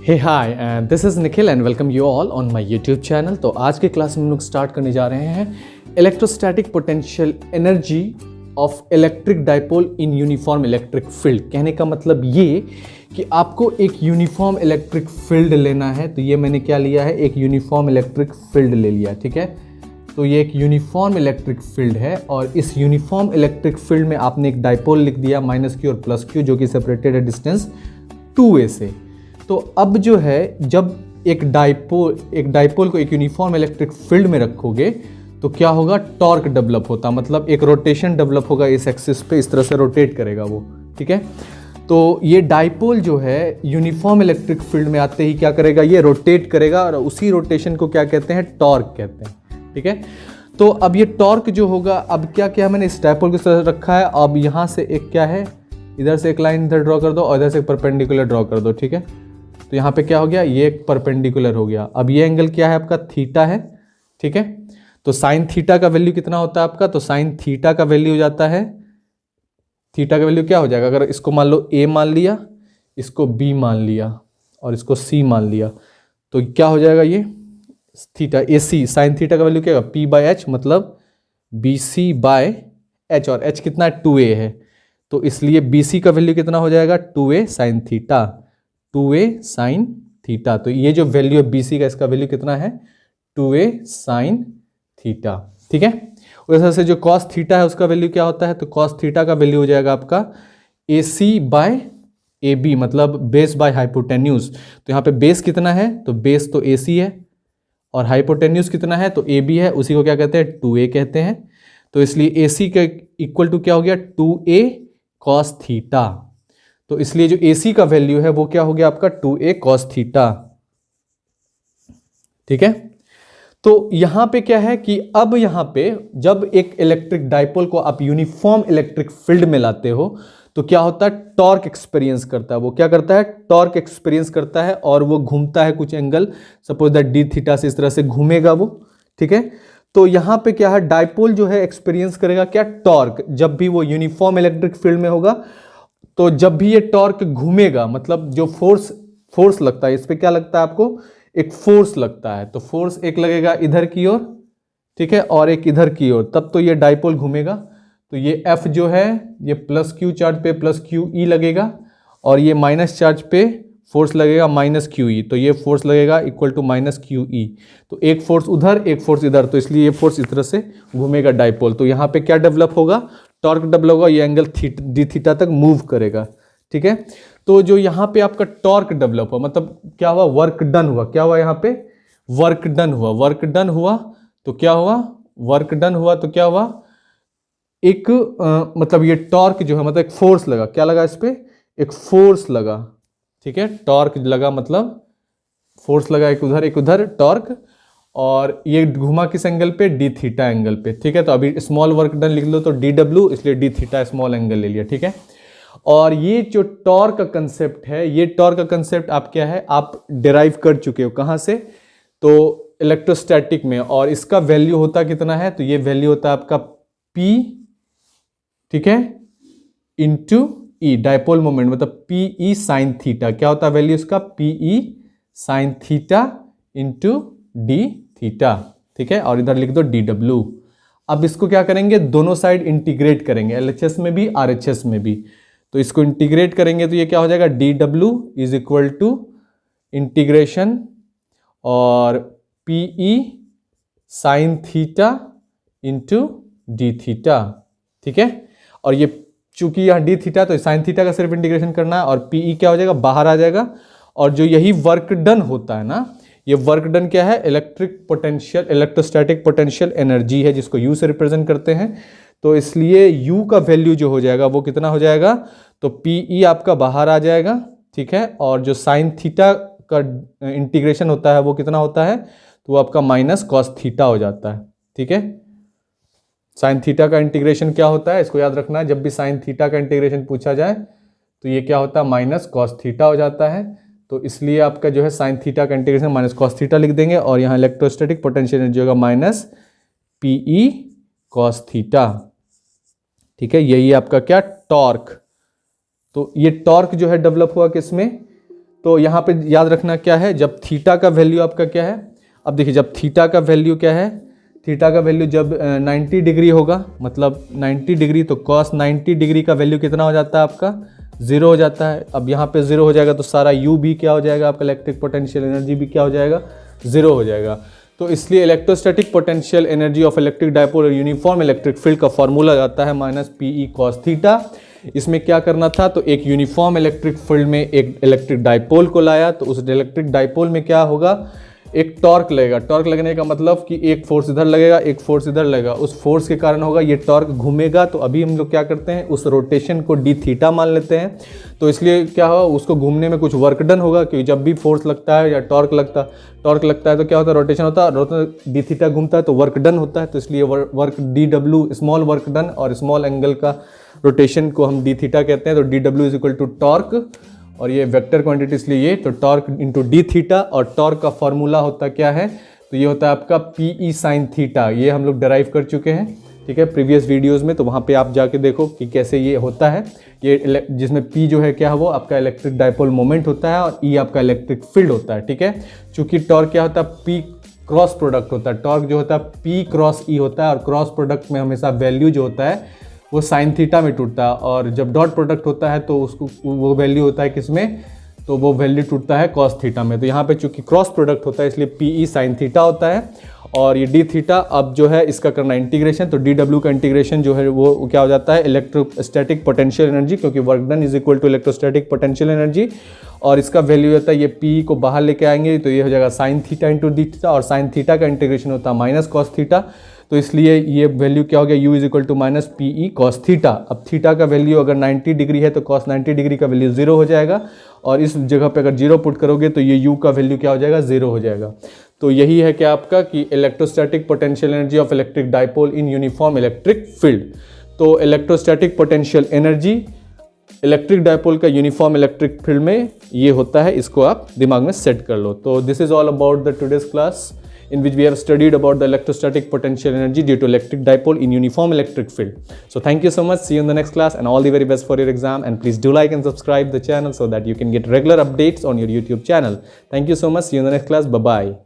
Hey hi and this is Nikhil and welcome you all on my YouTube channel. तो आज के class में हम लोग स्टार्ट करने जा रहे हैं electrostatic potential energy of electric dipole in uniform electric field. कहने का मतलब ये कि आपको एक यूनिफॉर्म इलेक्ट्रिक फील्ड लेना है। तो ये मैंने क्या लिया है, एक यूनिफॉर्म इलेक्ट्रिक फील्ड ले लिया, ठीक है। तो ये एक यूनिफॉर्म इलेक्ट्रिक फील्ड है और इस यूनिफॉर्म इलेक्ट्रिक फील्ड में आपने एक डाइपोल लिख दिया -q और +q, जो कि सेपरेटेड है डिस्टेंस 2a से। तो अब जो है, जब एक डाइपोल को एक यूनिफॉर्म इलेक्ट्रिक फील्ड में रखोगे तो क्या होगा, टॉर्क डेवलप होता, मतलब एक रोटेशन डेवलप होगा इस एक्सिस पे, इस तरह से रोटेट करेगा वो, ठीक है। तो ये डाइपोल जो है यूनिफॉर्म इलेक्ट्रिक फील्ड में आते ही क्या करेगा, ये रोटेट करेगा और उसी रोटेशन को क्या कहते हैं, टॉर्क कहते हैं, ठीक है। तो अब ये टॉर्क जो होगा, अब क्या क्या मैंने इस डाइपोल की तरह रखा है। अब यहाँ से एक क्या है, इधर से एक लाइन इधर ड्रॉ कर दो और इधर से एक परपेंडिकुलर ड्रॉ कर दो, ठीक है। तो यहाँ पे क्या हो गया, ये एक परपेंडिकुलर हो गया। अब ये एंगल क्या है आपका, थीटा है, ठीक है। तो साइन थीटा का वैल्यू कितना होता है आपका, तो साइन थीटा का वैल्यू हो जाता है, थीटा का वैल्यू क्या हो जाएगा, अगर इसको मान लो a मान लिया, इसको b मान लिया और इसको c मान लिया, तो क्या हो जाएगा, ये थीटा AC साइन थीटा का वैल्यू क्या होगा, p/h, मतलब BC/h, और h कितना है, 2a है। तो इसलिए BC का वैल्यू कितना हो जाएगा, 2a sine theta, 2a sine theta. तो ये जो वैल्यू है BC का, इसका वैल्यू कितना है, 2a साइन थीटा, ठीक है। उस तरह से जो cos थीटा है उसका वैल्यू क्या होता है, तो cos थीटा का वैल्यू हो जाएगा आपका AC/AB, मतलब बेस बाय हाइपोटेन्यूज। तो यहाँ पे बेस कितना है, तो बेस तो AC है और हाइपोटेन्यूज कितना है, तो AB है, उसी को क्या कहते हैं, 2a कहते हैं। तो इसलिए AC का इक्वल टू क्या हो गया, 2a cos थीटा। तो इसलिए जो AC का वैल्यू है वो क्या हो गया आपका, 2a cos थीटा, ठीक है। तो यहां पे क्या है कि अब यहां पे जब एक इलेक्ट्रिक डाइपोल को आप यूनिफॉर्म इलेक्ट्रिक फील्ड में लाते हो तो क्या होता है, टॉर्क एक्सपीरियंस करता है। वो क्या करता है, टॉर्क एक्सपीरियंस करता है और वो घूमता है कुछ angle, suppose that d theta से इस तरह से घूमेगा वो, ठीक है। तो यहां पे क्या है, डाइपोल जो है एक्सपीरियंस करेगा क्या, टॉर्क, जब भी वो यूनिफॉर्म इलेक्ट्रिक फील्ड में होगा। तो जब भी ये टॉर्क घूमेगा, मतलब जो फोर्स लगता है, इस पे क्या लगता है आपको, एक फोर्स लगता है। तो फोर्स एक लगेगा इधर की ओर, ठीक है, और एक इधर की ओर, तब तो ये डाइपोल घूमेगा। तो ये F जो है, ये +q चार्ज पे +QE लगेगा और ये माइनस चार्ज पे फोर्स लगेगा -QE। तो ये फोर्स लगेगा इक्वल टू -QE। तो एक फोर्स उधर, एक फोर्स इधर, तो इसलिए ये फोर्स इस तरह से घूमेगा डाइपोल। तो यहाँ पे क्या डेवलप होगा, टॉर्क डेवलप होगा, ये एंगल d थीटा तक मूव करेगा, ठीक है। तो जो यहाँ पे आपका टॉर्क डेवलप हुआ, मतलब क्या हुआ, वर्क डन हुआ, क्या हुआ यहाँ पे, वर्क डन हुआ, वर्क डन हुआ। तो क्या हुआ, वर्क डन हुआ तो क्या हुआ, एक मतलब ये टॉर्क जो है, मतलब एक फोर्स लगा, क्या लगा इस पे, एक फोर्स लगा, ठीक है। टॉर्क लगा मतलब फोर्स लगा, एक उधर टॉर्क, और ये घुमा किस एंगल पे, डी थीटा एंगल पे, ठीक है। तो अभी स्मॉल वर्क डन लिख लो तो DW, इसलिए डी थीटा स्मॉल एंगल ले लिया, ठीक है। और ये जो टॉर्क का कंसेप्ट है, ये टॉर्क का कंसेप्ट आप क्या है, आप डिराइव कर चुके हो, कहां से, तो इलेक्ट्रोस्टैटिक में। और इसका वैल्यू होता कितना है, तो ये वैल्यू होता है आपका P, ठीक है, इंटू E, डाइपोल मोमेंट, मतलब PE साइन थीटा। क्या होता है वैल्यू इसका, PE sine theta into D theta, ठीक है। और इधर लिख दो DW। अब इसको क्या करेंगे, दोनों साइड इंटीग्रेट करेंगे, LHS में भी RHS में भी। तो इसको इंटीग्रेट करेंगे तो ये क्या हो जाएगा, DW is equal to integration और PE sine theta into D theta, ठीक है। और ये चूंकि यहाँ D थीटा, तो साइन थीटा का सिर्फ इंटीग्रेशन करना है और PE क्या हो जाएगा, बाहर आ जाएगा। और जो यही वर्क डन होता है ना, ये वर्क डन क्या है, electric potential, electrostatic potential energy है, जिसको U से रिप्रेजेंट करते हैं। तो इसलिए U का वैल्यू जो हो जाएगा वो कितना हो जाएगा, तो PE आपका बाहर आ जाएगा, ठीक है। और जो साइन थीटा का इंटीग्रेशन होता है वो कितना होता है, तो वो आपका -cos थीटा हो जाता है, ठीक है। साइन थीटा का इंटीग्रेशन क्या होता है, इसको याद रखना है, जब भी साइन थीटा का इंटीग्रेशन पूछा जाए तो ये क्या होता है, -cos थीटा हो जाता है। तो इसलिए आपका जो है साइन थीटा का इंटीग्रेशन -cos थीटा लिख देंगे और यहाँ इलेक्ट्रोस्टैटिक पोटेंशियल एनर्जी होगा -PE cos थीटा, ठीक है। यही आपका क्या, टॉर्क। तो ये टॉर्क जो है डेवलप हुआ किसमें, तो यहाँ पे याद रखना क्या है, जब थीटा का वैल्यू आपका क्या है, अब देखिए जब थीटा का वैल्यू क्या है, थीटा का वैल्यू जब 90 डिग्री होगा, मतलब 90 डिग्री, तो cos 90 डिग्री का वैल्यू कितना हो जाता है आपका, 0 हो जाता है। अब यहाँ पे 0 हो जाएगा तो सारा u भी क्या हो जाएगा, आपका इलेक्ट्रिक पोटेंशियल एनर्जी भी क्या हो जाएगा, 0 हो जाएगा। तो इसलिए electrostatic potential energy of electric dipole और यूनिफॉर्म इलेक्ट्रिक फील्ड का फॉर्मूला आता है -PE cos थीटा। इसमें क्या करना था, तो एक यूनिफॉर्म इलेक्ट्रिक फील्ड में एक इलेक्ट्रिक डायपोल को लाया, तो उस इलेक्ट्रिक डायपोल में क्या होगा, एक टॉर्क लगेगा। टॉर्क लगने का मतलब कि एक फोर्स इधर लगेगा, एक फोर्स इधर लगेगा, उस फोर्स के कारण होगा ये टॉर्क घूमेगा। तो अभी हम लोग क्या करते हैं, उस रोटेशन को डी थीटा मान लेते हैं। तो इसलिए क्या होगा, उसको घूमने में कुछ वर्क डन होगा, क्योंकि जब भी फोर्स लगता है या टॉर्क लगता है तो क्या होता है, रोटेशन होता है, डी थीटा घूमता है तो वर्क डन होता है। तो इसलिए वर्क डी डब्ल्यू, स्मॉल वर्क डन और स्मॉल एंगल का रोटेशन को हम डी थीटा कहते हैं। तो डी डब्ल्यू इज इक्वल टू टॉर्क, और ये वेक्टर क्वांटिटी इसलिए ये, तो टॉर्क इंटू डी थीटा, और टॉर्क का फॉर्मूला होता क्या है, तो ये होता है आपका PE sin थीटा। ये हम लोग डराइव कर चुके हैं, ठीक है, प्रीवियस वीडियोस में। तो वहाँ पे आप जाके देखो कि कैसे ये होता है। ये जिसमें P जो है क्या है, वो आपका इलेक्ट्रिक डायपोल मोमेंट होता है और E आपका इलेक्ट्रिक फील्ड होता है, ठीक है। चूँकि टॉर्क क्या होता है, P क्रॉस प्रोडक्ट होता है। टॉर्क जो होता है P क्रॉस E होता है, और क्रॉस प्रोडक्ट में हमेशा वैल्यू जो होता है वो साइन थीटा में टूटता है, और जब डॉट प्रोडक्ट होता है तो उसको वो वैल्यू होता है किसमें, तो वो वैल्यू टूटता है कॉस थीटा में। तो यहाँ पे चूंकि क्रॉस प्रोडक्ट होता है इसलिए PE साइन थीटा होता है, और ये डी थीटा अब जो है इसका करना इंटीग्रेशन। तो DW का इंटीग्रेशन जो है वो क्या हो जाता है, इलेक्ट्रोस्टैटिक पोटेंशियल एनर्जी, क्योंकि work done is equal to electrostatic potential energy, और इसका वैल्यू होता है ये PE को बाहर लेके आएंगे तो ये हो जाएगा sign theta into d theta, और साइन थीटा का इंटीग्रेशन होता है माइनस कॉस थीटा। तो इसलिए ये वैल्यू क्या हो गया, u is equal to -PE cos theta. अब थीटा का वैल्यू अगर 90 डिग्री है तो cos 90 डिग्री का वैल्यू 0 हो जाएगा, और इस जगह पे अगर 0 पुट करोगे तो ये u का वैल्यू क्या हो जाएगा, 0 हो जाएगा। तो यही है क्या आपका कि electrostatic potential energy of electric dipole in uniform electric field. तो electrostatic potential energy electric dipole का यूनिफॉर्म इलेक्ट्रिक फील्ड में ये होता है, इसको आप दिमाग में सेट कर लो। तो this is all about the today's class in which we have studied about the electrostatic potential energy due to electric dipole in uniform electric field. So thank you so much. See you in the next class and all the very best for your exam. And please do like and subscribe the channel so that you can get regular updates on your YouTube channel. Thank you so much. See you in the next class. Bye-bye.